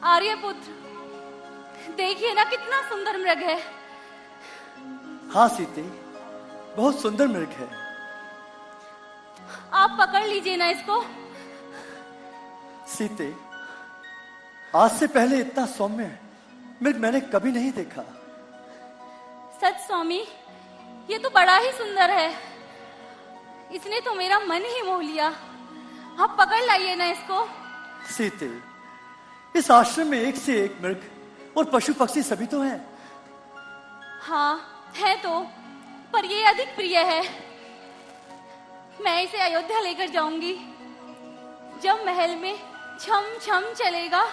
आर्यपुत्र, देखिए ना कितना सुंदर मृग है। हाँ सीते, बहुत सुंदर मृग है। आप पकड़ लीजिए ना इसको। सीते, आज से पहले इतना सौम्य मृग मैंने कभी नहीं देखा। सच स्वामी, ये तो बड़ा ही सुंदर है। इसने तो मेरा मन ही मोह लिया। आप पकड़ लाइए ना इसको। सीते, इस आश्रम में एक से एक मृग और पशु पक्षी सभी तो हैं। हाँ है तो, पर ये अधिक प्रिय है। मैं इसे अयोध्या लेकर जाऊंगी। जब महल में छम छम चलेगा,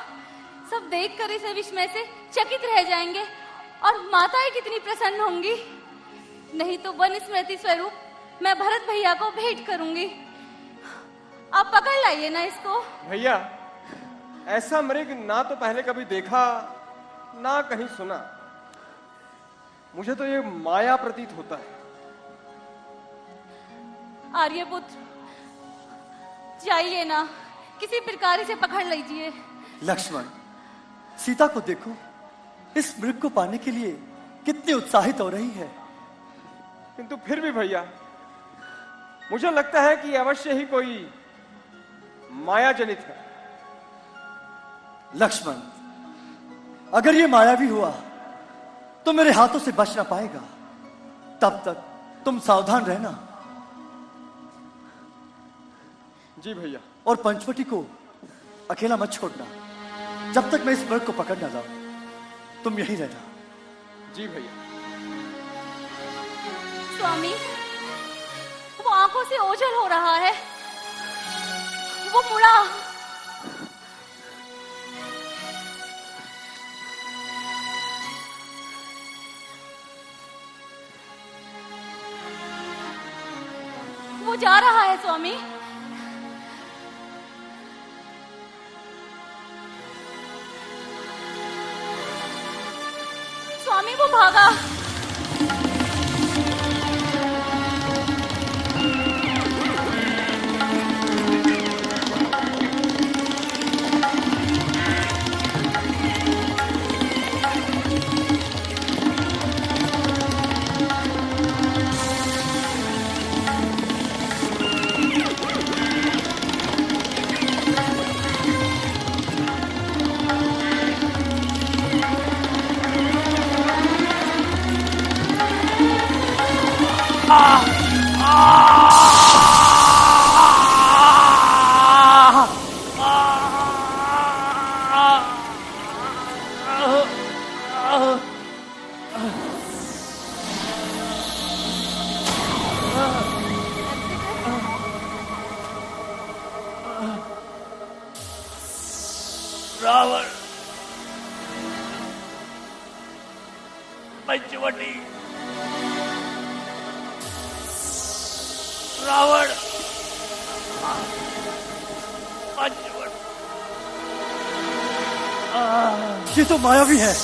सब देखकर इसे विस्मय से चकित रह जाएंगे और माताएं कितनी प्रसन्न होंगी। नहीं तो वन स्मृति स्वरूप मैं भरत भैया को भेंट करूंगी। आप पकड़ लाइए ना इसको। भैया, ऐसा मृग ना तो पहले कभी देखा ना कहीं सुना। मुझे तो ये माया प्रतीत होता है। आर्यपुत्र, जाइए ना, किसी प्रकार इसे पकड़ लीजिए। लक्ष्मण, सीता को देखो, इस मृग को पाने के लिए कितनी उत्साहित हो रही है। किंतु फिर भी भैया, मुझे लगता है कि अवश्य ही कोई माया जनित है। लक्ष्मण, अगर ये मायावी हुआ तो मेरे हाथों से बच ना पाएगा। तब तक तुम सावधान रहना। जी भैया। और पंचवटी को अकेला मत छोड़ना। जब तक मैं इस मृग को पकड़ ना लाऊं, तुम यहीं रहना। जी भैया। स्वामी, वो आंखों से ओझल हो रहा है। वो मुड़ा। वो जा रहा है स्वामी। स्वामी, वो भागा। रावण, पंचवटी, रावण, पंचवटी। ये तो मायावी है।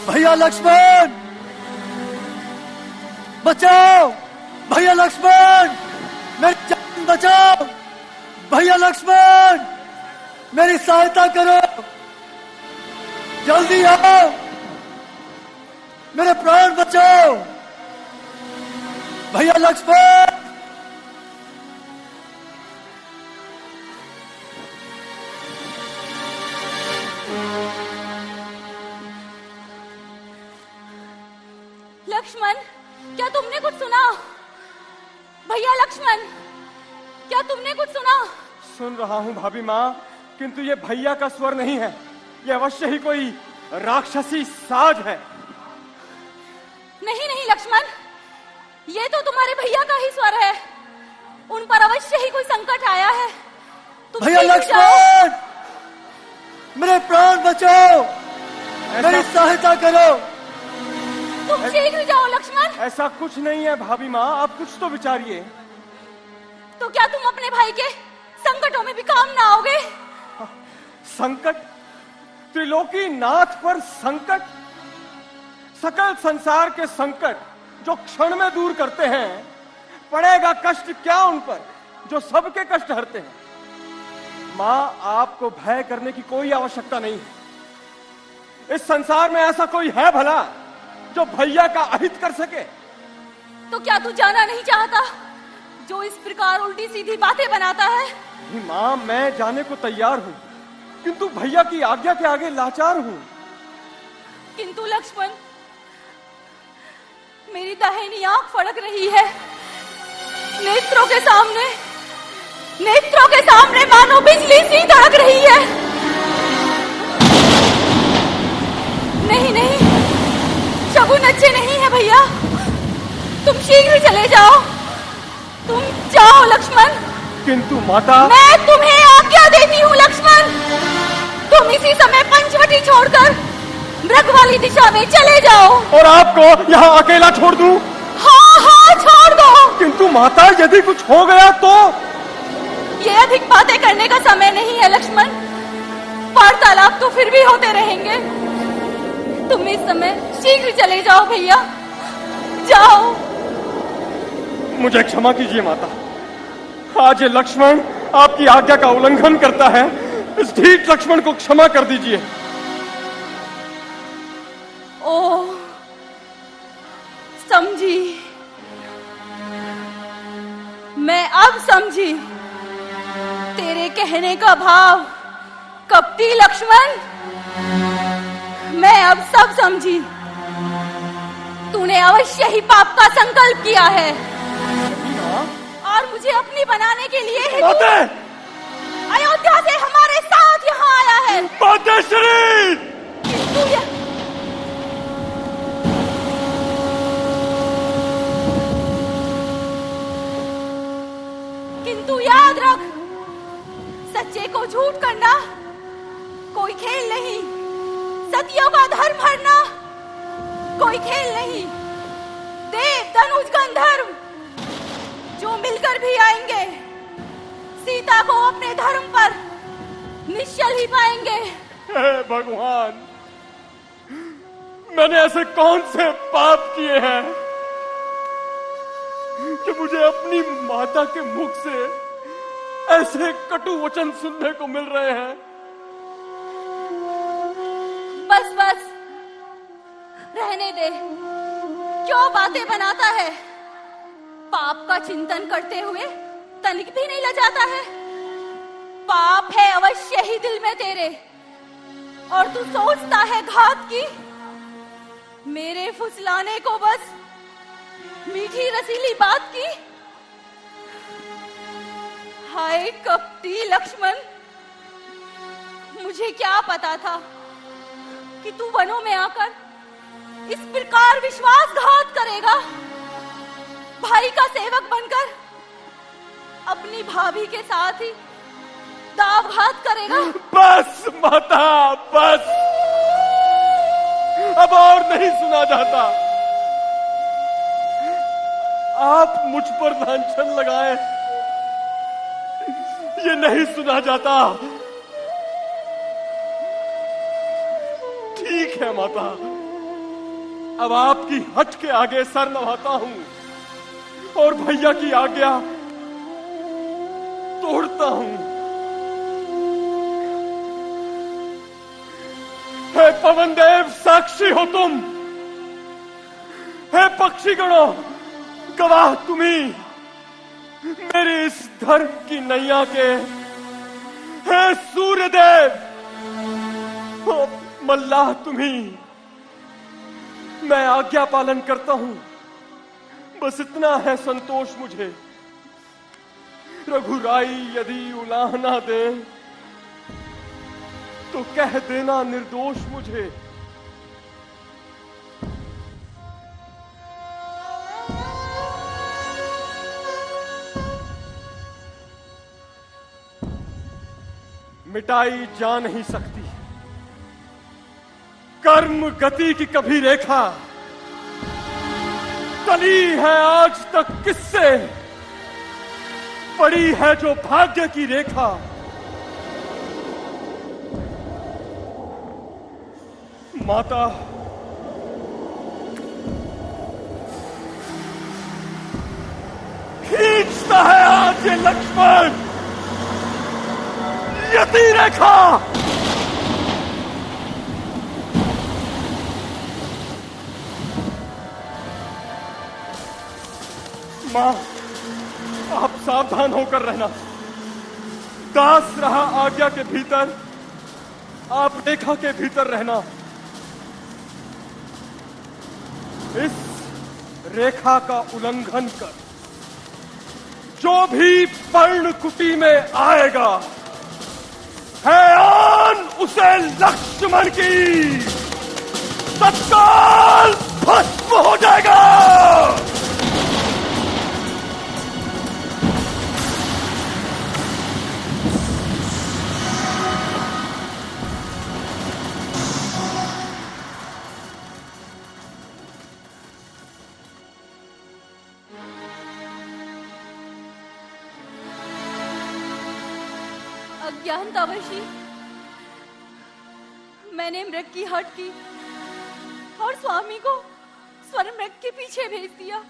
भैया लक्ष्मण, बचाओ! भैया लक्ष्मण, मेरी जान बचाओ! भैया लक्ष्मण, मेरी सहायता करो! जल्दी आओ! मेरे प्राण बचाओ! भैया लक्ष्मण! लक्ष्मण, क्या तुमने कुछ सुना? भैया लक्ष्मण, क्या तुमने कुछ सुना? सुन रहा हूं भाभी माँ, किंतु ये भैया का स्वर नहीं है। ये अवश्य ही कोई राक्षसी साज है। नहीं नहीं लक्ष्मण, ये तो तुम्हारे भैया का ही स्वर है। उन पर अवश्य ही कोई संकट आया है। तुम भैया लक्ष्मण, मेरे प्राण बचाओ! मेरी सहायता करो! तुम शीघ्र जाओ लक्ष्मण। ऐसा कुछ नहीं है भाभी माँ, आप कुछ तो विचारिए। तो क्या तुम अपने भाई के संकटों में भी काम ना आओगे? संकट? त्रिलोकीनाथ पर संकट, सकल संसार के संकट जो क्षण में दूर करते हैं, पड़ेगा कष्ट क्या उन पर जो सबके कष्ट हरते हैं। मां, आपको भय करने की कोई आवश्यकता नहीं है। इस संसार में ऐसा कोई है भला जो भैया का अहित कर सके? तो क्या तू जाना नहीं चाहता जो इस प्रकार उल्टी सीधी बातें बनाता है? मां, मैं जाने को तैयार हूं, किंतु भैया की आज्ञा के आगे लाचार हूं। किंतु लक्ष्मण, मेरी दाहिनी आंख फड़क रही है। नेत्रों के सामने मानो बिजली सी तड़क रही है। नहीं, शगुन अच्छे नहीं है भैया। तुम शीघ्र चले जाओ। तुम जाओ लक्ष्मण। किंतु माता, मैं तुम्हें आज्ञा देती हूँ लक्ष्मण। तुम इसी समय पंचवटी छोड़कर मृग वाली दिशा में चले जाओ। और आपको यहाँ अकेला छोड़ दूं? हाँ, छोड़ दो। किंतु माता, यदि कुछ हो गया तो? ये अधिक बातें करने का समय नहीं है लक्ष्मण। वार्तालाप तो फिर भी होते रहेंगे। तुम इस समय शीघ्र चले जाओ भैया, जाओ। मुझे क्षमा कीजिए माता, आज ये लक्ष्मण आपकी आज्ञा का उल्लंघन करता है। इस ढीठ लक्ष्मण को क्षमा कर दीजिए। ओह, समझी, मैं अब समझी तेरे कहने का भाव। कपटी लक्ष्मण, मैं अब सब समझी। तूने अवश्य ही पाप का संकल्प किया है और मुझे अपनी बनाने के लिए ही अयोध्या से हमारे साथ यहाँ आया है। मातेश्वरी! किंतु याद रख, सच्चे को झूठ करना कोई खेल नहीं, सतियों का धर्म हरना कोई खेल नहीं। देव, धनुष, गंधर्व जो मिलकर भी आएंगे, सीता को अपने धर्म पर निश्चल ही पाएंगे। हे भगवान, मैंने ऐसे कौन से पाप किए हैं कि मुझे अपनी माता के मुख से ऐसे कटु वचन सुनने को मिल रहे हैं? बस रहने दे। क्यों बातें बनाता है? पाप का चिंतन करते हुए तनिक भी नहीं लजाता है। पाप है अवश्य ही दिल में तेरे, और तू सोचता है घात की। मेरे फुसलाने को बस मीठी रसीली बात की। हाय कपटी लक्ष्मण, मुझे क्या पता था कि तू वनों में आकर इस प्रकार विश्वासघात करेगा। भाई का सेवक बनकर अपनी भाभी के साथ ही दावघात करेगा। बस माता, बस, अब और नहीं सुना जाता। आप मुझ पर लांछन लगाए, ये नहीं सुना जाता। ठीक है माता, अब आपकी हट के आगे सर नवाता हूं और भैया की आज्ञा तोड़ता हूं। हे पवन देव, साक्षी हो तुम। हे पक्षीगणों, गवाह तुम्ही मेरी इस धर्म की नैया के। हे सूर्यदेव, मल्लाह तुम्ही, मैं आज्ञा पालन करता हूं। बस इतना है संतोष मुझे। रघुराई यदि उलाहना दे तो कह देना निर्दोष मुझे। मिटाई जा नहीं सकती कर्म गति की कभी रेखा। तली है आज तक किससे, पड़ी है जो भाग्य की रेखा। माता, खींचता है आज ये लक्ष्मण यति रेखा। मां, आप सावधान होकर रहना। दास रहा आज्ञा के भीतर, आप रेखा के भीतर रहना। इस रेखा का उल्लंघन कर जो भी पर्णकुटी में आएगा, है आन उसे लक्ष्मण की तत्काल भस्म हो जाएगा। अज्ञानतावशी मैंने मृग की हट की और स्वामी को स्वर्ण मृग के पीछे भेज दिया।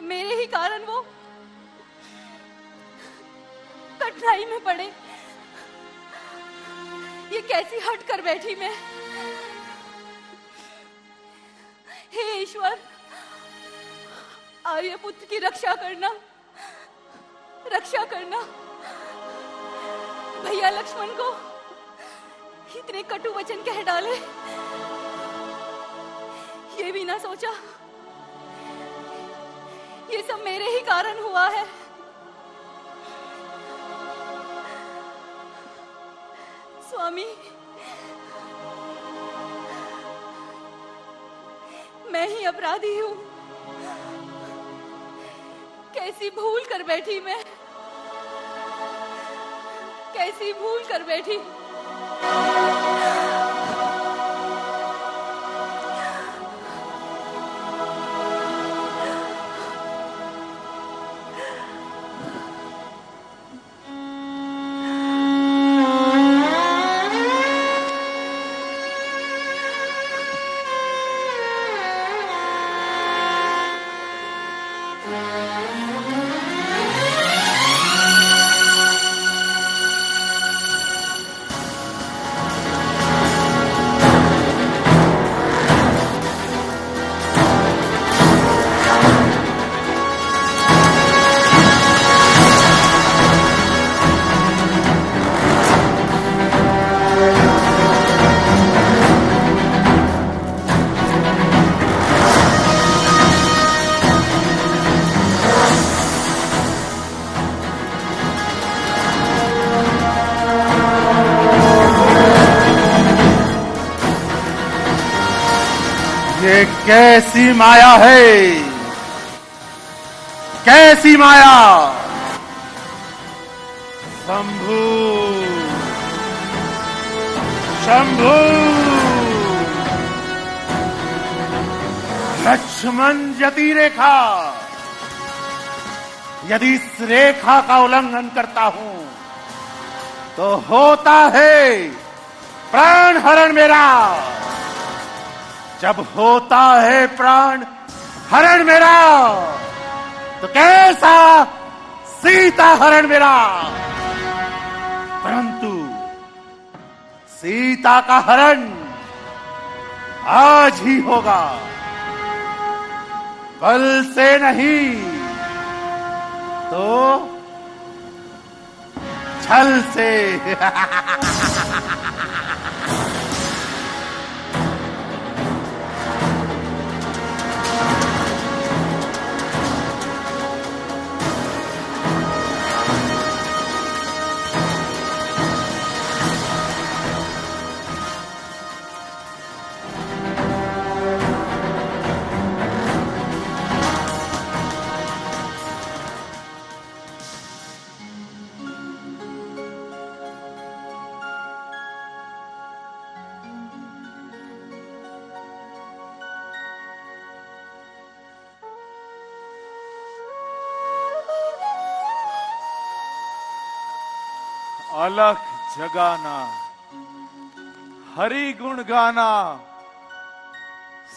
मेरे ही कारण वो कठिनाई में पड़े। ये कैसी हट कर बैठी मैं। हे ईश्वर, आर्यपुत्र की रक्षा करना, रक्षा करना। भैया लक्ष्मण को इतने कटु वचन कह डाले, ये भी ना सोचा ये सब मेरे ही कारण हुआ है। स्वामी, मैं ही अपराधी हूं। कैसी भूल कर बैठी मैं, कैसी भूल कर बैठी। ये कैसी माया है, कैसी माया। शंभू, शंभू, लक्ष्मण यति रेखा। यदि इस रेखा का उल्लंघन करता हूं तो होता है प्राण हरण मेरा। जब होता है प्राण हरण मेरा तो कैसा सीता हरण मेरा। परंतु सीता का हरण आज ही होगा, कल से नहीं तो छल से। अलख जगाना हरि गुण गाना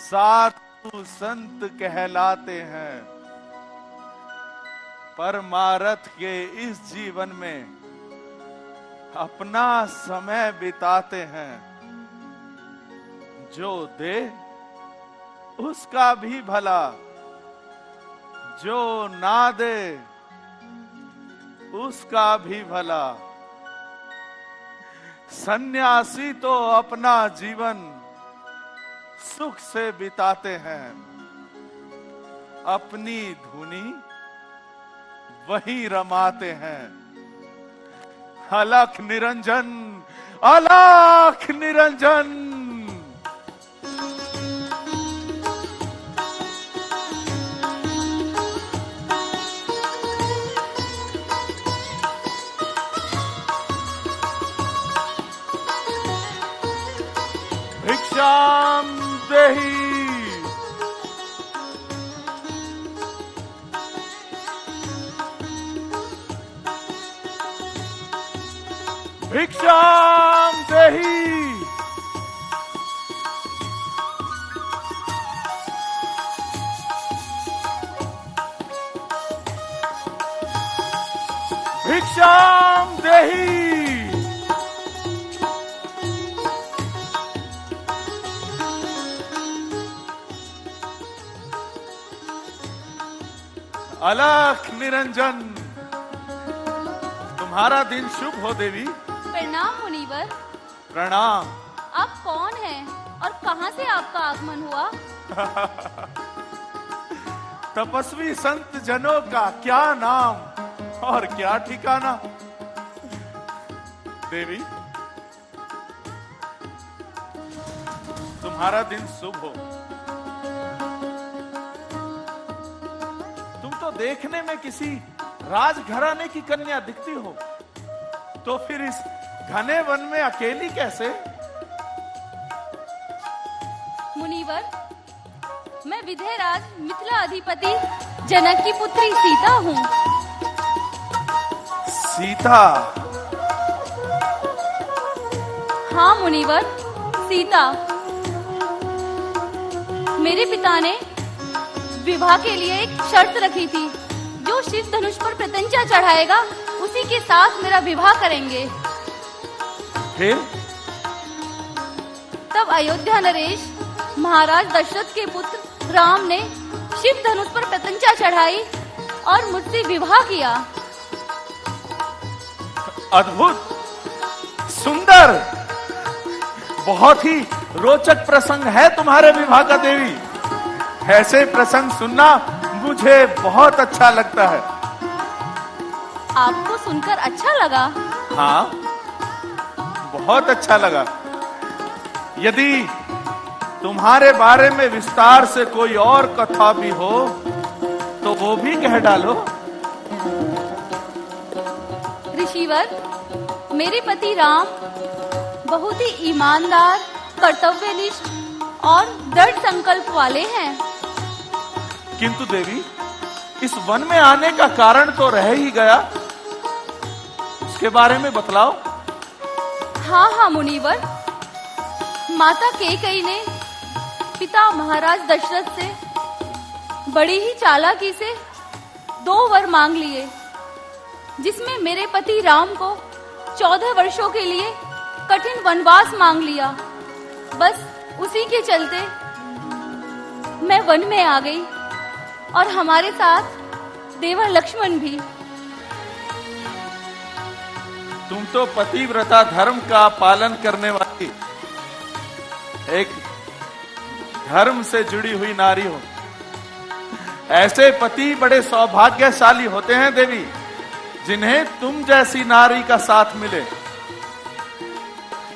साधु संत कहलाते हैं। परमार्थ के इस जीवन में अपना समय बिताते हैं। जो दे उसका भी भला, जो ना दे उसका भी भला। सन्यासी तो अपना जीवन सुख से बिताते हैं, अपनी धुनी वही रमाते हैं। अलख निरंजन, अलख निरंजन। भिक्षाम देहि। भिक्षाम देहि। भिक्षाम देहि। अलख निरंजन। तुम्हारा दिन शुभ हो देवी। प्रणाम मुनिवर। प्रणाम। आप कौन हैं और कहां से आपका आगमन हुआ? तपस्वी संत जनों का क्या नाम और क्या ठिकाना। देवी, तुम्हारा दिन शुभ हो। तुम तो देखने में किसी राजघराने की कन्या दिखती हो, तो फिर इस घने वन में अकेली कैसे? मुनिवर, मैं विधेयराज मिथिला अधिपति जनक की पुत्री सीता हूँ। सीता? हाँ मुनिवर, सीता। मेरे पिता ने विवाह के लिए एक शर्त रखी थी। जो शिव धनुष पर प्रत्यंचा चढ़ाएगा उसी के साथ मेरा विवाह करेंगे। फिर? तब अयोध्या नरेश महाराज दशरथ के पुत्र राम ने शिव धनुष पर प्रत्यंचा चढ़ाई और मुझसे विवाह किया। अद्भुत, सुंदर, बहुत ही रोचक प्रसंग है तुम्हारे विवाह का देवी। ऐसे प्रसंग सुनना मुझे बहुत अच्छा लगता है। आपको सुनकर अच्छा लगा? हाँ, बहुत अच्छा लगा। यदि तुम्हारे बारे में विस्तार से कोई और कथा भी हो तो वो भी कह डालो। ऋषिवर, मेरे पति राम बहुत ही ईमानदार, कर्तव्यनिष्ठ और दृढ़ संकल्प वाले हैं। किंतु देवी, इस वन में आने का कारण तो रह ही गया, उसके बारे में बतलाओ। हाँ हाँ मुनिवर, माता कैकेयी ने पिता महाराज दशरथ से बड़ी ही चालाकी से 2 वर मांग लिए, जिसमें मेरे पति राम को 14 वर्षों के लिए कठिन वनवास मांग लिया। बस उसी के चलते मैं वन में आ गई और हमारे साथ देवर लक्ष्मण भी। तुम तो पतिव्रता धर्म का पालन करने वाली एक धर्म से जुड़ी हुई नारी हो। ऐसे पति बड़े सौभाग्यशाली होते हैं देवी, जिन्हें तुम जैसी नारी का साथ मिले।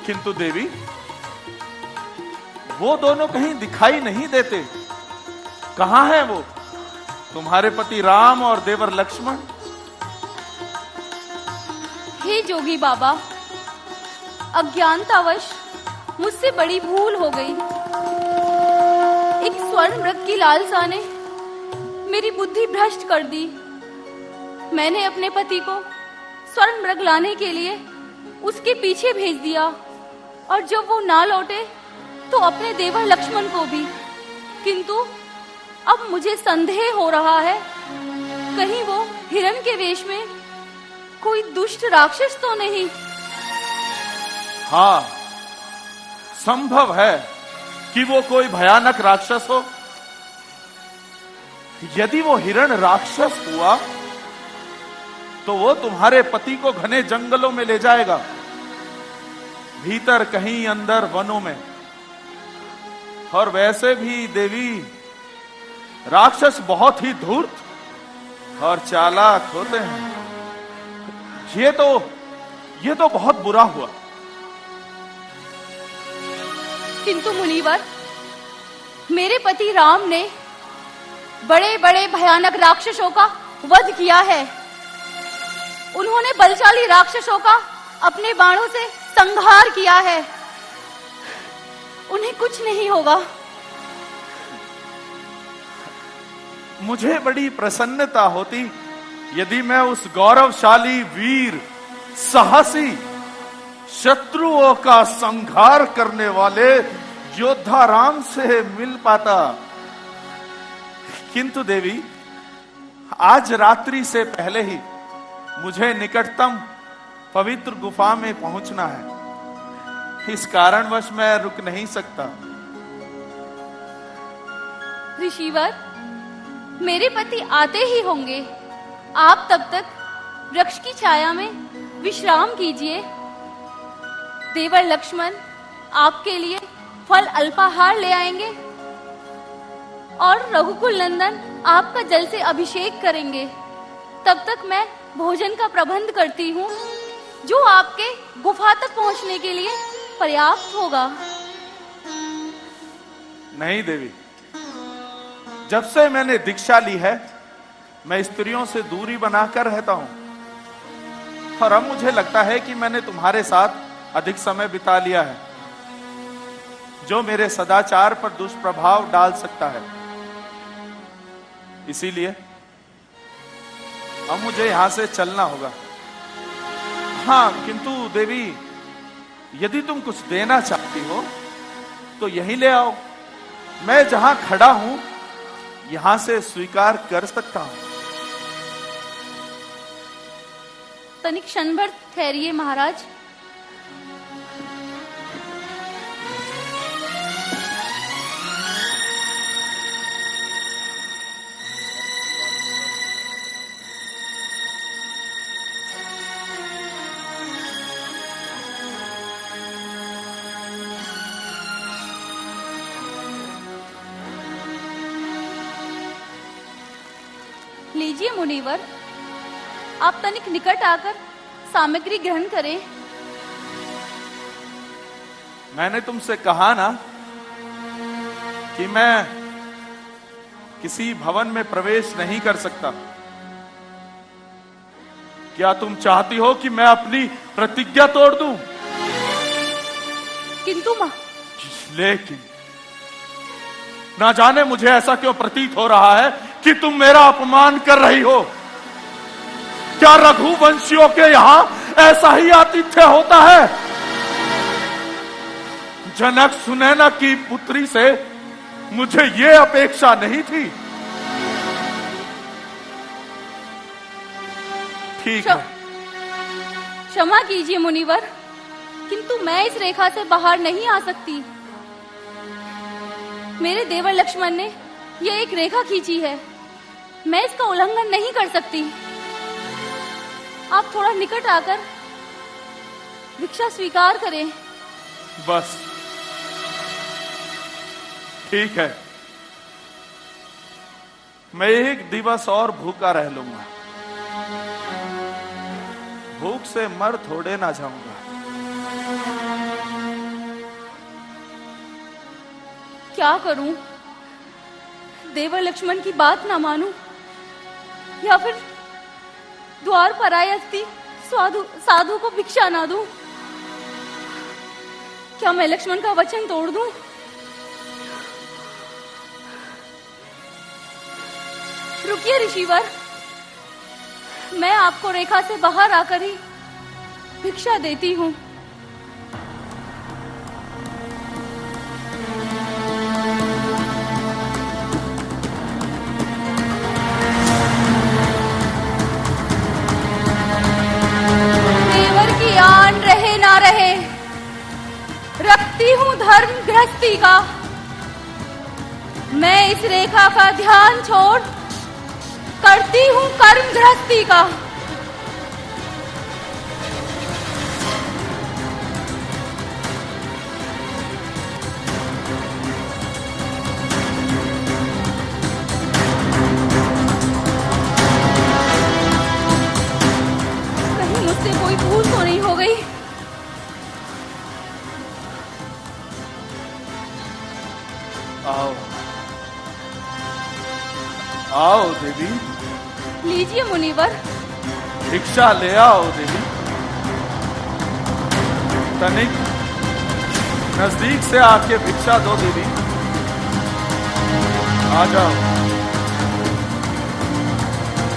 किंतु देवी, वो दोनों कहीं दिखाई नहीं देते। कहां हैं वो, तुम्हारे पति राम और देवर लक्ष्मण? हे जोगी बाबा, अज्ञानतावश मुझसे बड़ी भूल हो गई। एक स्वर्ण मृग की लालसा ने मेरी बुद्धि भ्रष्ट कर दी। मैंने अपने पति को स्वर्ण मृग लाने के लिए उसके पीछे भेज दिया, और जब वो ना लौटे तो अपने देवर लक्ष्मण को भी। किंतु अब मुझे संदेह हो रहा है, कहीं वो हिरण के वेश में कोई दुष्ट राक्षस तो नहीं। हाँ, संभव है कि वो कोई भयानक राक्षस हो। यदि वो हिरण राक्षस हुआ तो वो तुम्हारे पति को घने जंगलों में ले जाएगा, भीतर कहीं अंदर वनों में। और वैसे भी देवी, राक्षस बहुत ही धूर्त और चालाक होते हैं। ये तो बहुत बुरा हुआ। किंतु मुनिवर, मेरे पति राम ने बड़े बड़े भयानक राक्षसों का वध किया है। उन्होंने बलशाली राक्षसों का अपने बाणों से संहार किया है। उन्हें कुछ नहीं होगा। मुझे बड़ी प्रसन्नता होती यदि मैं उस गौरवशाली वीर साहसी शत्रुओं का संहार करने वाले योद्धा राम से मिल पाता। किंतु देवी, आज रात्रि से पहले ही मुझे निकटतम पवित्र गुफा में पहुंचना है। इस कारणवश मैं रुक नहीं सकता। ऋषिवर, मेरे पति आते ही होंगे। आप तब तक वृक्ष की छाया में विश्राम कीजिए। देवर लक्ष्मण आपके लिए फल अल्पाहार ले आएंगे और रघुकुल नंदन आपका जल से अभिषेक करेंगे। तब तक मैं भोजन का प्रबंध करती हूँ, जो आपके गुफा तक पहुंचने के लिए पर्याप्त होगा। नहीं देवी, जब से मैंने दीक्षा ली है मैं स्त्रियों से दूरी बनाकर रहता हूं। और अब मुझे लगता है कि मैंने तुम्हारे साथ अधिक समय बिता लिया है, जो मेरे सदाचार पर दुष्प्रभाव डाल सकता है। इसीलिए अब मुझे यहां से चलना होगा। हाँ, किंतु देवी, यदि तुम कुछ देना चाहती हो तो यहीं ले आओ। मैं जहां खड़ा हूं यहां से स्वीकार कर सकता हूं। तनिक क्षण भर ठहरिए महाराज। लीजिए मुनिवर, आप तनिक निकट आकर सामग्री ग्रहण करें। मैंने तुमसे कहा ना कि मैं किसी भवन में प्रवेश नहीं कर सकता। क्या तुम चाहती हो कि मैं अपनी प्रतिज्ञा तोड़ दूं? किंतु लेकिन ना जाने मुझे ऐसा क्यों प्रतीत हो रहा है कि तुम मेरा अपमान कर रही हो। क्या रघुवंशियों के यहां ऐसा ही आतिथ्य होता है? जनक सुनैना की पुत्री से मुझे ये अपेक्षा नहीं थी। ठीक है, क्षमा कीजिए मुनिवर, किंतु मैं इस रेखा से बाहर नहीं आ सकती। मेरे देवर लक्ष्मण ने यह एक रेखा खींची है, मैं इसका उल्लंघन नहीं कर सकती। आप थोड़ा निकट आकर भिक्षा स्वीकार करें। बस ठीक है, मैं एक दिवस और भूखा रह लूंगा। भूख से मर थोड़े ना जाऊंगा। क्या करूं? देवर लक्ष्मण की बात ना मानूं या फिर द्वार पर आए अतिथि साधु को भिक्षा ना दूं? क्या मैं लक्ष्मण का वचन तोड़ दूं? रुकिए ऋषिवर, मैं आपको रेखा से बाहर आकर ही भिक्षा देती हूं। रखती हूँ धर्म गृहस्थी का। मैं इस रेखा का ध्यान छोड़ करती हूँ कर्म गृहस्थी का। कहीं मुझसे कोई भूल तो नहीं हो गई? आओ आओ देवी, लीजिए मुनिवर। भिक्षा ले आओ देवी। तनिक नजदीक से आके भिक्षा दो देवी। आ जाओ,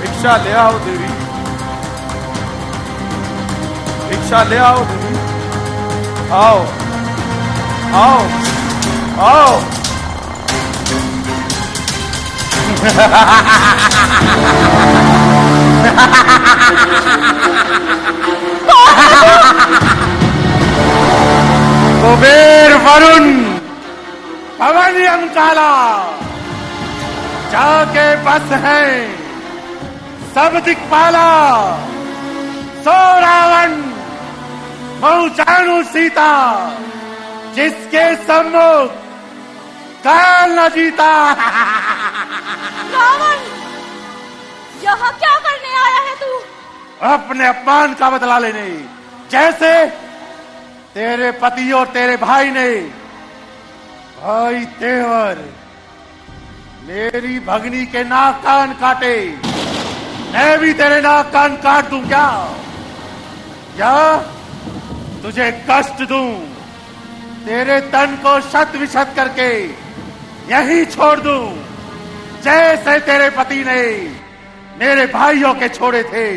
भिक्षा ले आओ देवी, भिक्षा ले आओ देवी। आओ आओ आओ। कुबेर वरुण पवन अंकाला जाके बस है सब दिक्पाला। सो रावण मऊ जानू सीता, जिसके सम्मुख काल न जीता। रावण, यहाँ क्या करने आया है तू? अपने अपमान का बदला लेने। जैसे तेरे पति और तेरे भाई ने, भाई तेवर मेरी भगनी के नाक कान काटे, मैं भी तेरे नाक कान काट दूं क्या? क्या तुझे कष्ट दूं? तेरे तन को शत विशत करके यही छोड़ दूं, जैसे तेरे पति ने मेरे भाइयों के छोड़े थे।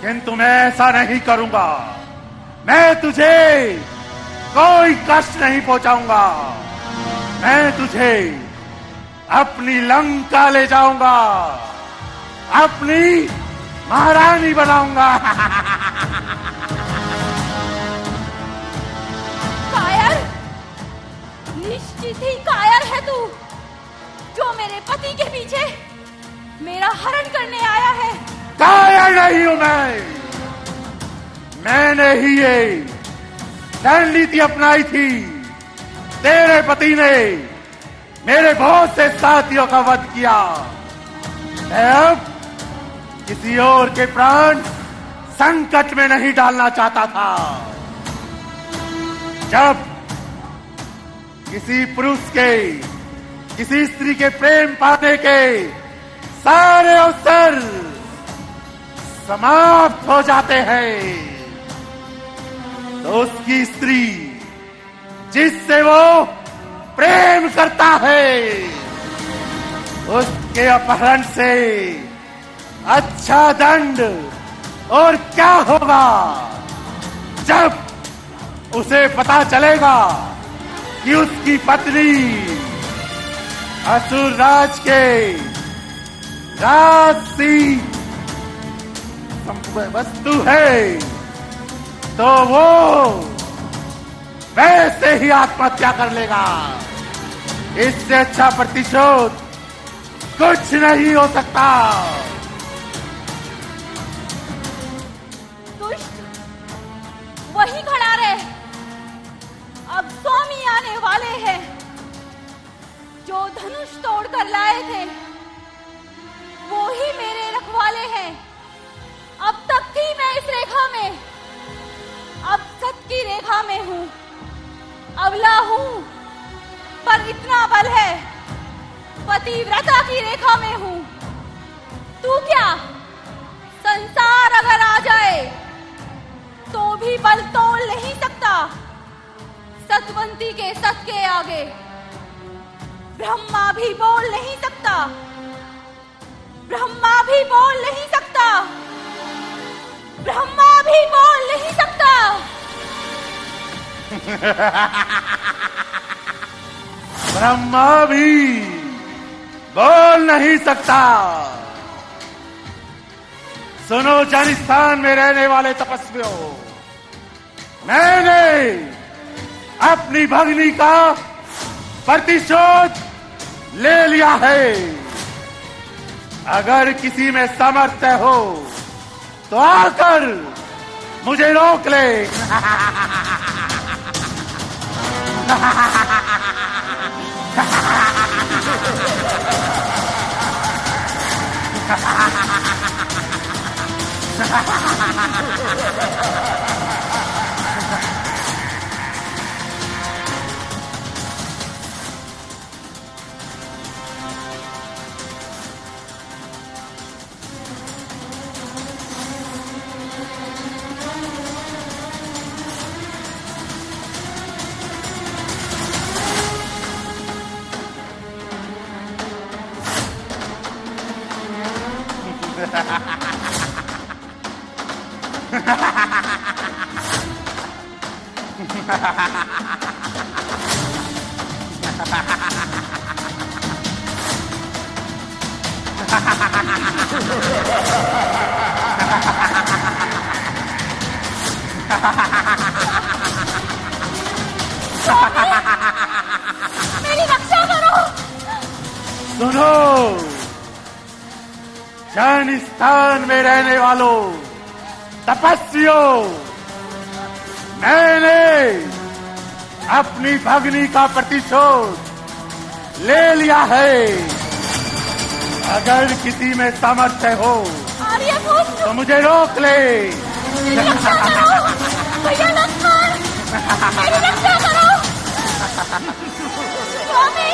किंतु मैं ऐसा नहीं करूंगा। मैं तुझे कोई कष्ट नहीं पहुंचाऊंगा। मैं तुझे अपनी लंका ले जाऊंगा, अपनी महारानी बनाऊंगा। कायर, निश्चित ही कायर है तू, जो मेरे पति के पीछे मेरा हरण करने आया है। कायर नहीं हूं मैंने ही ये रणनीति अपनाई थी। तेरे पति ने मेरे बहुत से साथियों का वध किया। मैं अब किसी और के प्राण संकट में नहीं डालना चाहता था। जब किसी पुरुष के, किसी स्त्री के प्रेम पाने के सारे अवसर समाप्त हो जाते हैं, तो उसकी स्त्री जिससे वो प्रेम करता है, उसके अपहरण से अच्छा दंड और क्या होगा? जब उसे पता चलेगा कि उसकी पत्नी असुर राज के राजसी वस्तु है, तो वो वैसे ही आत्महत्या कर लेगा। इससे अच्छा प्रतिशोध कुछ नहीं हो सकता। दुष्ट, वही खड़ा रहे। अब स्वामी आने वाले हैं, जो धनुष तोड़कर लाए थे, वो ही मेरे रखवाले हैं। अब तक थी मैं इस रेखा में, अब सत की रेखा में हूँ। अबला हूँ, पर इतना बल है, पतिव्रता की रेखा में हूँ। तू क्या, संसार अगर आ जाए तो भी बल तोड़ नहीं सकता। सतवंती के सत के आगे ब्रह्मा भी बोल नहीं सकता। ब्रह्मा भी बोल नहीं सकता। ब्रह्मा भी बोल नहीं सकता। ब्रह्मा भी बोल नहीं सकता। सुनो जनिस्थान में रहने वाले तपस्वियों, मैंने अपनी भगनी का प्रतिशोध ले लिया है। अगर किसी में सामर्थ्य हो तो आकर मुझे रोक ले। मेरी रक्षा करो। सुनो, जैन स्थान में रहने वालों, तपस्वियों, मैंने अपनी भगनी का प्रतिशोध ले लिया है। अगर किसी में सामर्थ्य हो आर्यभूत, तो मुझे रोक ले। मेरी रक्षा करो। भैया लक्ष्मण, मेरी रक्षा करो। स्वामी,